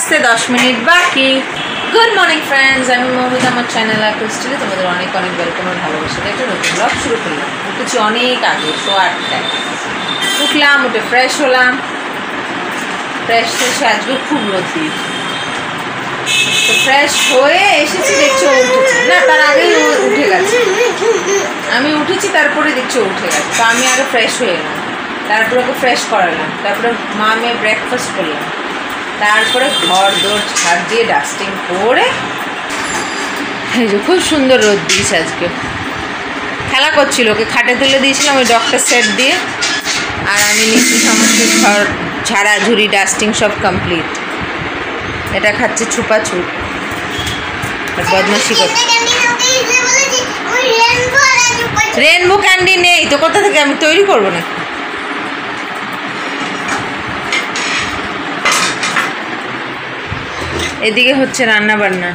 বাজতে 10 মিনিট বাকি। Good morning friends, আমি মৌমিতা, আমার চ্যানেল ক্রিস্টালে তোমাদের অনেক অনেক ওয়েলকাম আর ভালোবাসা। একটা নতুন ব্লগ শুরু করলাম। উঠেছি অনেক আগে, 8:30 উঠলাম, উঠে ফ্রেশ হলাম। ফ্রেশ হয়েছে, আজকে খুব রোদ দিয়েছে, তো ফ্রেশ হয়ে এসেছি, দেখছি ও উঠেছে না, তার আগেই ও উঠে গেছে। আমি উঠেছি, তারপরে দেখছি ও উঠে গেছে, তো আমি আগে ফ্রেশ হয়ে এলাম, তারপরে ওকে ফ্রেশ করালাম, তারপরে মা মেয়ে ব্রেকফাস্ট করলাম, তারপরে ঘর দোর ঝাড় দিয়ে ডাস্টিং করে এই যে খুব সুন্দর রোদ দিয়েছে আজকে। খেলা করছিল, ওকে খাটে তুলে দিয়েছিলাম ওই ডক্টর সেট দিয়ে, আর আমি নিচে সমস্ত ঘর ঝাড়াঝুড়ি ডাস্টিং সব কমপ্লিট। এটা খাচ্ছে ছুপাছুপ আর বদমাশি করছে। রেনবো ক্যান্ডি নেই তো, কোথা থেকে আমি তৈরি করবো না। এদিকে হচ্ছে রান্না বান্না।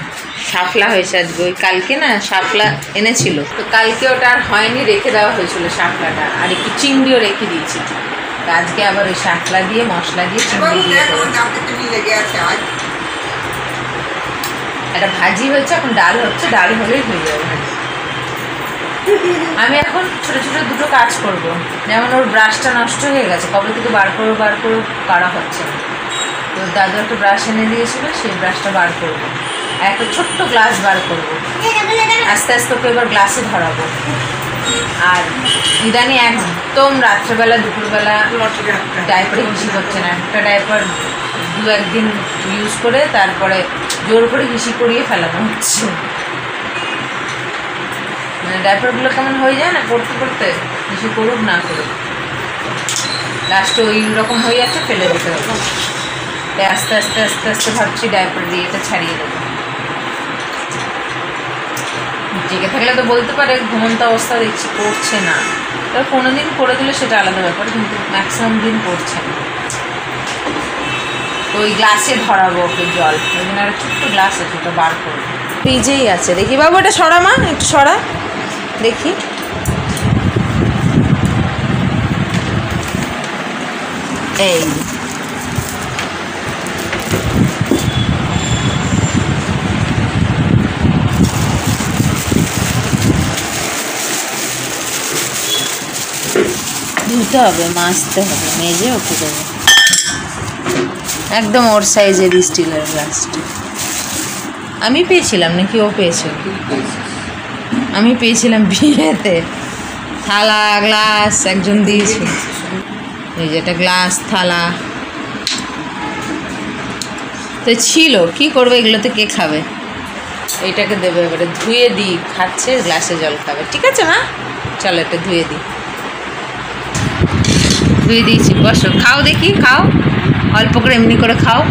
শাপলা হয়েছে আজকে, ওই কালকে না শাপলা এনেছিল, তো কালকে ওটা আর হয়নি, রেখে দেওয়া হয়েছিল শাপলাটা, আর একটু চিংড়িও রেখে দিয়েছি। তো আজকে আবার ওই শাপলা দিয়ে মশলা দিয়ে চিংড়ি দিয়ে একটা ভাজি হয়েছে, এখন ডাল হচ্ছে, ডাল হলেই হয়ে যাবে ভাজি। আমি এখন ছোটো ছোটো দুটো কাজ করব, যেমন ওর ব্রাশটা নষ্ট হয়ে গেছে, কবে থেকে বার করে করা হচ্ছে না, তো দাদু একটা ব্রাশ এনে দিয়েছিল, সেই ব্রাশটা বার করবো, আর একটা ছোট্ট গ্লাস বার করবো, আস্তে আস্তে ওকে এবার গ্লাসে ধরাবো। আর ইদানি একদম রাত্রেবেলা দুপুরবেলা ডাইপারে হিসি করছে না, একটা ডাইপার 2-1 দিন ইউজ করে তারপরে জোর করে হিসি করিয়ে ফেলানো হচ্ছে। মানে ডাইপারগুলো কেমন হয়ে যায় না পড়তে পড়তে, হিসি করুক না করুক, লাস্টে ওই রকম হয়ে যাচ্ছে, ফেলে দিতে হবে। আস্তে আস্তে আস্তে আস্তে ভাবছি ডাইপার দিয়ে এটা ছাড়িয়ে দেবো। জেগে থাকলে তো বলতে পারে, ঘুমন্ত অবস্থা দেখছি পড়ছে না, তো কোনো দিন করে দিলে সেটা আলাদা ব্যাপার, কিন্তু ম্যাক্সিমাম দিন পড়ছে না। তো ওই গ্লাসে ধরাবো ওকে জল, ওই জন্য একটা ছোট্ট গ্লাস আছে, ওটা বার করবো, ফ্রিজেই আছে। দেখি বাবু এটা সরা, মা একটু সরা দেখি। এই ধুতে হবে, মাজতে হবে, মেজে ওকে দেবো। একদম ওর সাইজের স্টিলের গ্লাসটা আমি পেয়েছিলাম, নাকি ও পেয়েছিল? আমি পেয়েছিলাম বিয়েতে, থালা গ্লাস একজন দিয়েছিল, এই যেটা গ্লাস থালা তো ছিল। কি করবে এগুলোতে, কে খাবে? এইটাকে দেবে, এবারে ধুয়ে দিই, খাচ্ছে গ্লাসে জল খাবে। ঠিক আছে মা, চলো এটা ধুয়ে দিই। ধুয়ে দিয়েছি, বসো খাও দেখি, খাও অল্প করে, এমনি করে খাও,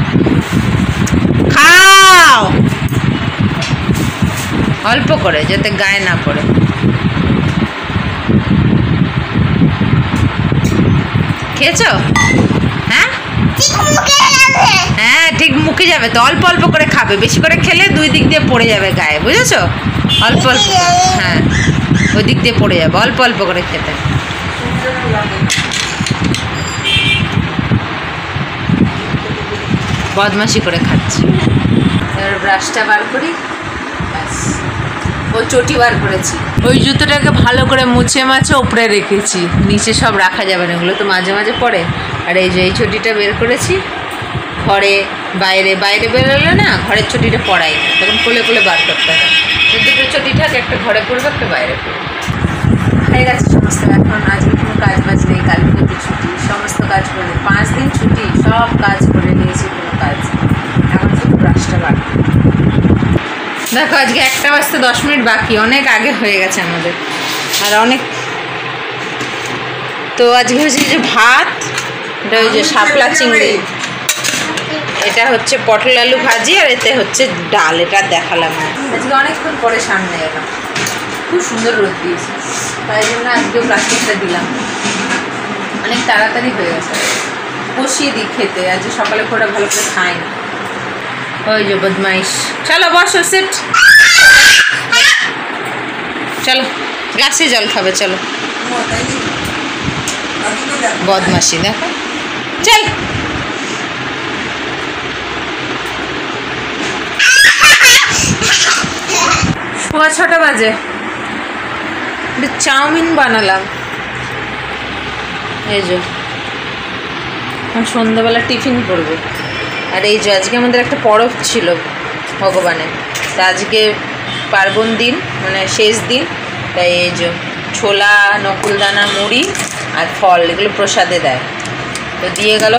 খাও অল্প করে, যাতে গায়ে না পড়ে। খেয়েছো? হ্যাঁ হ্যাঁ, ঠিক মুখে যাবে তো, অল্প অল্প করে খাবে, বেশি করে খেলে 2 দিক দিয়ে পড়ে যাবে গায়ে, বুঝেছো? অল্প অল্প, হ্যাঁ ওই দিক দিয়ে পড়ে যাবে, অল্প অল্প করে খেতে। বদমাশি করে খাচ্ছি। এবার ব্রাশটা বার করি, ব্যাস। ও চটি বার করেছি, ওই জুতোটাকে ভালো করে মুছে মাছে ওপরে রেখেছি, নিচে সব রাখা যাবে না, এগুলো তো মাঝে মাঝে পড়ে। আর এই যে এই চটিটা বের করেছি, ঘরে বাইরে বেরোলে না ঘরের চটিটা পড়াই না, তখন কোলে কোলে বার করতে হয়। দুটো চটি থাকে, একটা ঘরে পড়বে, একটা বাইরে পড়বে। হয়ে গেছে সমস্ত। এখন আজকে কোনো কাজ বাজ নেই, কালকে তো ছুটি, সমস্ত কাজ করে 5 দিন ছুটি, সব কাজ করে নিয়েছি, কোনো কাজ। এখন শুধু ব্রাশটা বাকি। দেখো আজকে 1টা বাজতে 10 মিনিট বাকি, অনেক আগে হয়ে গেছে আমাদের, আর অনেক। তো আজকে হয়েছে যে ভাত, এটা ওই যে শাপলা চিংড়ি, এটা হচ্ছে পটল আলু ভাজি, আর এতে হচ্ছে ডাল। এটা দেখালাম না, আজকে অনেকক্ষণ পরে সামনে এলাম, খুব সুন্দর রোদ দিয়েছে, তাই জন্য আজকেও প্লাস্টিকটা দিলাম। অনেক তাড়াতাড়ি হয়ে গেছে, বসিয়ে দিই খেতে, আজকে সকালে করে ভালো করে খাই না। ওই যে বদমাইশ, চলো বসো, সেট, চলো গ্লাসে জল খাবে, চলো। বদমাশি দেখো, চল 6:15 বাজে। চাউমিন বানালাম, এই যে সন্ধ্যাবেলা টিফিন করবো। আর এই যে আজকে আমাদের একটা পরব ছিল ভগবানের, তা আজকে পার্বণ দিন, মানে শেষ দিন, তাই এই যে ছোলা, নকুলদানা, মুড়ি আর ফল এগুলো প্রসাদে দেয়, তো দিয়ে গেল।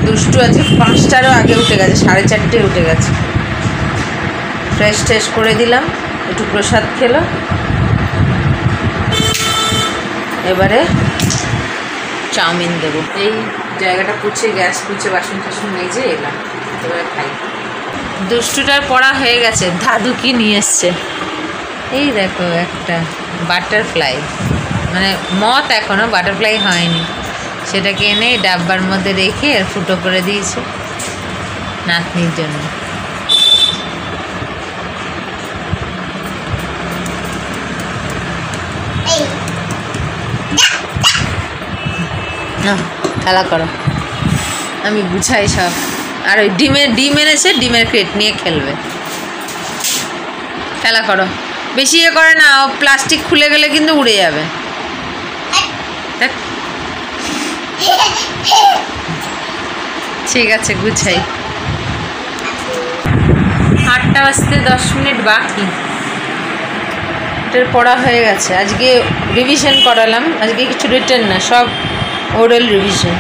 দুষ্টু আছে 5টারও আগে উঠে গেছে, 4:30 উঠে গেছে। ফ্রেশ ট্রেশ করে দিলাম, একটু প্রসাদ খেলো। এবারে চাউমিন দেবো। এই জায়গাটা পুছে, গ্যাস পুছে, বাসন টাসন মেজে এলাম, এবারে খাই। দুষ্টুটার পড়া হয়ে গেছে। দাদু কি নিয়ে এসছে, এই দেখো একটা বাটারফ্লাই, মানে মথ এখনও বাটারফ্লাই হয়নি, সেটাকে এনে ডাব্বার মধ্যে রেখে আর ফুটো করে দিয়েছে নাতনির জন্য। না খেলা করো, আমি বুঝাই সব। আর ওই ডিম এনেছে, ডিমের ক্রেট নিয়ে খেলবে। খেলা করো, বেশি ইয়ে করে না, প্লাস্টিক খুলে গেলে কিন্তু উড়ে যাবে। ঠিক আছে গুছাই। 8টা বাজতে 10 মিনিট বাকি। এটার পড়া হয়ে গেছে। আজকে রিভিশন করালাম, আজকে কিছু রিটেন না, সব ওরাল রিভিশন।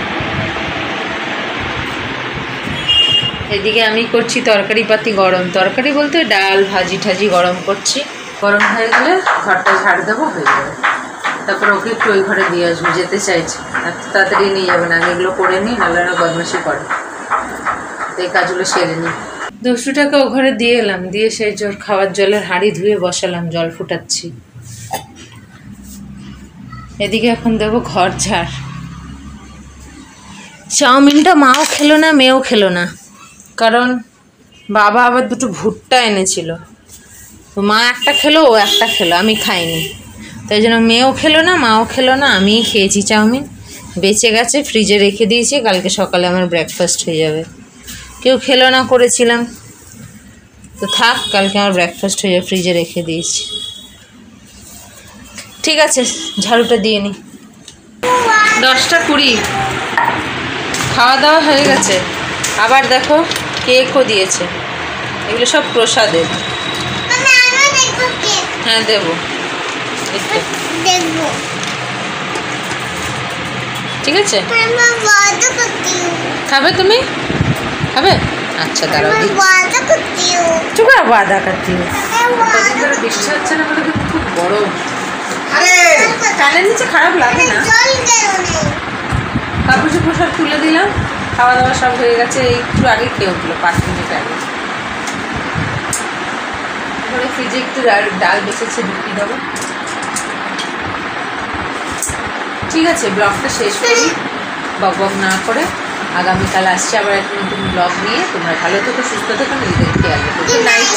এদিকে আমি করছি তরকারি পাতি গরম, তরকারি বলতে ডাল ভাজি ঠাজি গরম করছি। গরম হয়ে গেলে ঘরটা ঝাড় দেবো, হয়ে যাবে। তারপর ওকে একটু ওই ঘরে দিয়ে আসবো, যেতে চাইছে, এত তাড়াতাড়ি নিয়ে যাবে না, আমি এগুলো করে নিই, নাহলে ওরা বদমাশি করে। তো এই কাজগুলো সেরে নিই। দুষ্টুটাকে ও ঘরে দিয়ে এলাম, দিয়ে সেই জল খাওয়ার জলের হাঁড়ি ধুয়ে বসালাম, জল ফুটাচ্ছি। এদিকে এখন দেবো ঘর ঝাড়। চাউমিনটা মাও খেলো না, মেয়েও খেলো না, কারণ বাবা আবার দুটো ভুট্টা এনেছিল, তো মা একটা খেলো, ও একটা খেলো, আমি খাইনি। তাই জন্য মেয়েও খেলো না, মাও খেলো না, আমিই খেয়েছি। চাউমিন বেঁচে গেছে, ফ্রিজে রেখে দিয়েছি, কালকে সকালে আমার ব্রেকফাস্ট হয়ে যাবে। কেউ খেলো না করেছিলাম, তো থাক, কালকে আমার ব্রেকফাস্ট হয়ে যাবে, ফ্রিজে রেখে দিয়েছি। ঠিক আছে, ঝাড়ুটা দিয়ে নিই। 10টা 20, খাওয়া দাওয়া হয়ে গেছে। আবার দেখো কেকও দিয়েছে, এগুলো সব প্রসাদের। হ্যাঁ দেবো, ঠিক আছে। খাবে তুমি, খাবে? আচ্ছা দাঁড়াও, চুকা বাদা করতে বৃষ্টি হচ্ছে না বলে কিন্তু খুব গরম। আরে ফ্যানের নিচে খারাপ লাগে না। কাপড় চোপড় সব তুলে দিলাম, খাওয়া দাওয়া সব হয়ে গেছে, একটু আগে খেয়ে উঠলো, 5 মিনিট আগে। এবারে ফ্রিজে একটু ডাল বেঁচেছে, ঢুকিয়ে দেবো। ঠিক আছে, ব্লগটা শেষ করি, বক বক না করে। আগামীকাল আসছে আবার একটা নতুন ব্লগ নিয়ে। তোমরা ভালো থেকো, সুস্থ থেকো, নিজেদের খেয়াল রেখো। Good night.